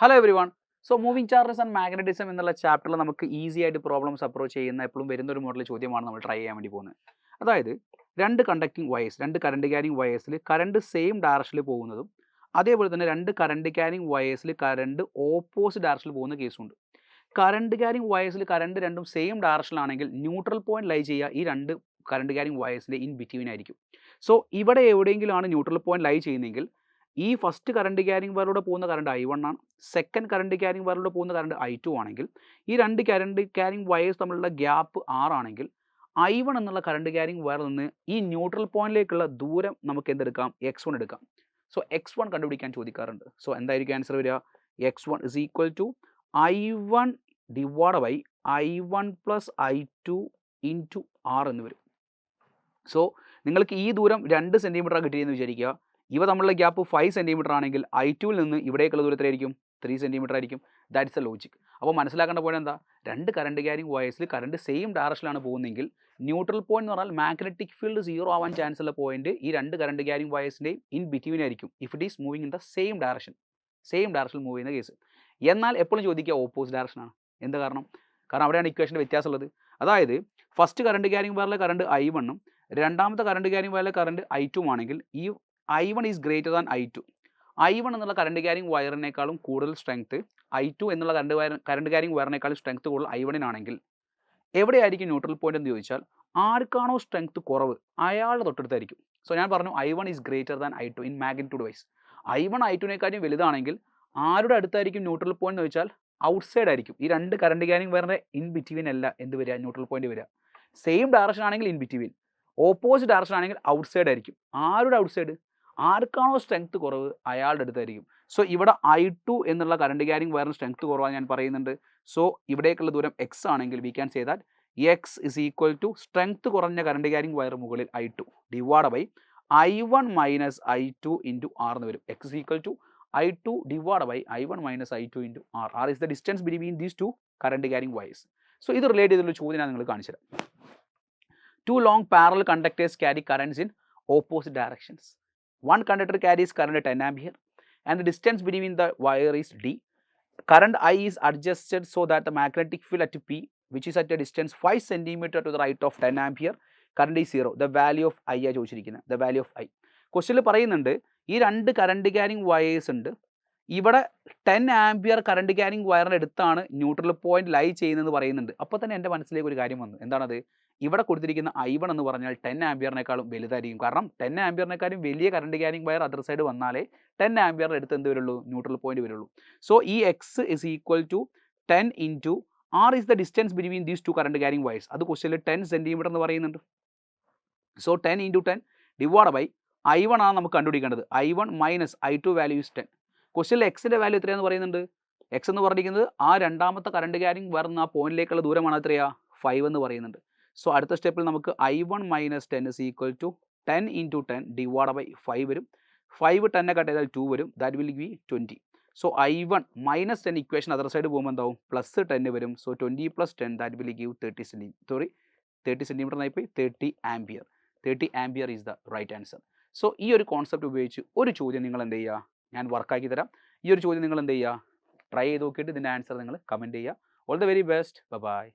Hello every one. So moving charges and magnetism എന്നുള്ള ചാപ്റ്ററിൽ നമുക്ക് ഈസി ആയിട്ട് പ്രോബ്ലംസ് അപ്രോച്ച് ചെയ്യുന്ന എപ്പോഴും വരുന്ന ഒരു മോഡൽ ചോദ്യമാണ് നമ്മൾ ട്രൈ ചെയ്യാൻ വേണ്ടി പോകുന്നത്. അതായത് രണ്ട് കണ്ടക്ടിങ് വയേഴ്സ്, രണ്ട് കറണ്ട് ക്യാരിങ് വയേഴ്സിൽ കറണ്ട് സെയിം ഡയറക്ഷനിൽ പോകുന്നതും അതേപോലെ തന്നെ രണ്ട് കറണ്ട് ക്യാരിങ് വയേഴ്സിൽ കറണ്ട് ഓപ്പോസിറ്റ് ഡയറക്ഷനിൽ പോകുന്ന കേസുണ്ട്. കറണ്ട് ക്യാരിങ് വയേഴ്സിൽ കറണ്ട് രണ്ടും സെയിം ഡയറക്ഷനിലാണെങ്കിൽ ന്യൂട്രൽ പോയിന്റ് ലൈ ചെയ്യുക ഈ രണ്ട് കറണ്ട് ക്യാരിങ് വയേഴ്സിൻ്റെ ഇൻ ബിറ്റ്വീൻ ആയിരിക്കും. സോ ഇവിടെ എവിടെയെങ്കിലും ആണ് ന്യൂട്രൽ പോയിന്റ് ലൈ ചെയ്യുന്നതെങ്കിൽ ഈ ഫസ്റ്റ് കറണ്ട് ക്യാരിങ് വയറിലൂടെ പോകുന്ന കറണ്ട് I1 ആണ്, സെക്കൻഡ് കറണ്ട് ക്യാരിങ് വയറിലൂടെ പോകുന്ന കറണ്ട് I2 ആണെങ്കിൽ ഈ രണ്ട് കറണ്ട് ക്യാരിങ് വയേഴ്സ് തമ്മിലുള്ള ഗ്യാപ്പ് R ആണെങ്കിൽ I1 എന്നുള്ള കറണ്ട് ക്യാരിങ് വയറിൽ നിന്ന് ഈ ന്യൂട്രൽ പോയിന്റിലേക്കുള്ള ദൂരം നമുക്ക് എന്തെടുക്കാം, X1 എടുക്കാം. സോ X1 കണ്ടുപിടിക്കാൻ ചോദിക്കാറുണ്ട്. സോ എന്തായിരിക്കും ആൻസർ വരിക? X1 is equal to I1 divide by I1 plus I2 into R എന്ന് വരും. സോ നിങ്ങൾക്ക് ഈ ദൂരം 2 സെൻറ്റിമീറ്ററാണ് കിട്ടിയെന്ന് വിചാരിക്കുക. ഇവ തമ്മിലുള്ള ഗ്യാപ്പ് 5 സെൻറ്റിമീറ്റർ ആണെങ്കിൽ I2 നിന്ന് ഇവിടേക്കുള്ള ദൂരത്തിലായിരിക്കും 3 സെൻറ്റിമീറ്റർ ആയിരിക്കും. That's A logic. അപ്പോൾ മനസ്സിലാക്കേണ്ട പോയിന്റ് എന്താ? രണ്ട് കറണ്ട് ക്യാരിങ് വയേഴ്സിൽ കറണ്ട് സെയിം ഡയറക്ഷനിലാണ് പോകുന്നതെങ്കിൽ ന്യൂട്രൽ പോയിന്റ് എന്ന് പറഞ്ഞാൽ മാഗ്നറ്റിക് ഫീൽഡ് 0 ആവാൻ ചാൻസ് ഉള്ള പോയിന്റ് ഈ രണ്ട് കറണ്ട് ക്യാരിങ് വയേഴ്സിൻ്റെയും ഇൻ ബിറ്റ്വീൻ ആയിരിക്കും if it is moving in the same ഡയറക്ഷനിൽ മൂവ് ചെയ്യുന്ന കേസ്. എന്നാൽ എപ്പോഴും ചോദിക്കുക ഓപ്പോസിറ്റ് ഡയറക്ഷനാണ്. എന്താ കാരണം? കാരണം അവിടെയാണ് ഇക്വേഷൻ്റെ വ്യത്യാസമുള്ളത്. അതായത് ഫസ്റ്റ് കറണ്ട് ക്യാരിങ് വയറിലെ കറണ്ട് I1 ഉം രണ്ടാമത്തെ കറണ്ട് ക്യാരിങ് വയറിലെ കറണ്ട് I2 ആണെങ്കിൽ ഈ I1 is greater than I2. I1 എന്നുള്ള കറണ്ട് ക്യാരിങ് വയറിനേക്കാളും കൂടുതൽ സ്ട്രെങ്ത് I2 എന്നുള്ള കറണ്ട് ക്യാരിങ് വയറിനേക്കാളും സ്ട്രെങ്ത് കൂടുതൽ I1 ആണെങ്കിൽ എവിടെയായിരിക്കും ന്യൂട്രൽ പോയിന്റ് എന്ന് ചോദിച്ചാൽ ആർക്കാണോ സ്ട്രെങ്ത് കുറവ് അയാളുടെ തൊട്ടടുത്തായിരിക്കും. സോ ഞാൻ പറഞ്ഞു I1 is greater than I2 in magnitude wise. I1 I2നേക്കാളും വലുതാണെങ്കിൽ ആരുടെ അടുത്തായിരിക്കും ന്യൂട്രൽ പോയിന്റ് എന്ന് ചോദിച്ചാൽ ഔട്ട്സൈഡ് ആയിരിക്കും. ഈ രണ്ട് കറണ്ട് ക്യാരിങ് വയറിൻ്റെ ഇൻ ബിറ്റ്വീൻ അല്ല എന്ത് വരിക, ന്യൂട്രൽ പോയിന്റ് വരിക. സെയിം ഡയറക്ഷൻ ആണെങ്കിൽ ഇൻ ബിറ്റ്വീൻ, ഓപ്പോസിറ്റ് ഡയറക്ഷൻ ആണെങ്കിൽ ഔട്ട്സൈഡ് ആയിരിക്കും. ആരുടെ ഔട്ട്സൈഡ്? ആർക്കാണോ സ്ട്രെങ്ത് കുറവ് അയാളുടെ അടുത്തായിരിക്കും. സോ ഇവിടെ I2 എന്നുള്ള കറണ്ട് ക്യാരിങ് വയറിന് സ്ട്രെങ്ത് കുറവാണ് ഞാൻ പറയുന്നുണ്ട്. സോ ഇവിടേക്കുള്ള ദൂരം X ആണെങ്കിൽ we can say that X is equal to strength കുറഞ്ഞ കറണ്ട് ക്യാരിങ് വയർ മുകളിൽ I2 divide by I1 minus I2 into R എന്ന് വരും. X is equal to I2 divide by I1 minus I2 into R. R is the distance between these two current carrying wires. So ഇത് relate ചെയ്തുള്ള ചോദ്യം ഞാൻ നിങ്ങൾക്ക് കാണിച്ചു തരാം. Two long parallel conductors carry currents in opposite directions. One conductor carries current 10 ampere and the distance between the wire is D. Current I is adjusted so that the magnetic field at P, which is at a distance 5 centimeter to the right of 10 ampere, current is 0. The value of I ആണ് ചോദിച്ചിരിക്കുന്നത്. The value of I. ക്വസ്റ്റ്യനിൽ പറയുന്നുണ്ട് ഈ രണ്ട് current carrying wires ഉണ്ട്. ഇവിടെ 10 ampere current carrying വയറിൻ്റെ അടുത്താണ് ന്യൂട്രൽ പോയിന്റ് ലൈ ചെയ്യുന്നതെന്ന് പറയുന്നുണ്ട്. അപ്പോൾ തന്നെ എൻ്റെ മനസ്സിലേക്ക് ഒരു കാര്യം വന്നു. എന്താണത്? ഇവിടെ കൊടുത്തിരിക്കുന്ന I1 എന്ന് പറഞ്ഞാൽ 10 ആംപിയറിനേക്കാളും വലുതായിരിക്കും. കാരണം 10 ആംപിയറിനേക്കാളും വലിയ current carrying wire other side വന്നാലേ 10 ആംപിയറിൻ്റെ അടുത്ത് എന്ത് വരുള്ളൂ, ന്യൂട്രൽ പോയിന്റ് വരുള്ളൂ. സോ ഈ X is equal to 10 into R is the distance between these two current carrying wires. അത് ക്വസ്റ്റ്യനിൽ 10 സെൻറ്റിമീറ്റർ എന്ന് പറയുന്നുണ്ട്. So 10 into 10 divide by I1 ആണ് നമുക്ക് കണ്ടുപിടിക്കേണ്ടത്. I1 minus I2 value is 10. ക്വസ്റ്റ്യനിൽ എക്സിൻ്റെ വാല്യൂ എത്രയാണെന്ന് പറയുന്നുണ്ട്. എക്സ് എന്ന് പറഞ്ഞിരിക്കുന്നത് ആ രണ്ടാമത്തെ കറണ്ട് ക്യാരിങ് വരുന്ന ആ പോയിന്റിലേക്കുള്ള ദൂരമാണ് എത്രയാ, 5 എന്ന് പറയുന്നുണ്ട്. സോ അടുത്ത സ്റ്റെപ്പിൽ നമുക്ക് I1 minus 10 is equal to 10 into 10 divide by 5 വരും. 5 10 കട്ട് ചെയ്താൽ 2 വരും. That will be 20. So I1 minus 10 equation other side പോകുമ്പോൾ എന്താവും, പ്ലസ് 10 വരും. So 20 plus 10 that will give 30 centimetre എന്നായി പോയി 30 ampere. 30 ampere is the right answer. So ഈ ഒരു കോൺസെപ്റ്റ് ഉപയോഗിച്ച് ഒരു ചോദ്യം നിങ്ങൾ എന്ത് ചെയ്യുക, ഞാൻ വർക്കാക്കി തരാം. ഈ ഒരു ചോദ്യം നിങ്ങൾ എന്ത് ചെയ്യുക, ട്രൈ ചെയ്ത് നോക്കിയിട്ട് ഇതിൻ്റെ ആൻസർ നിങ്ങൾ കമൻറ്റ് ചെയ്യുക. All the very best. By.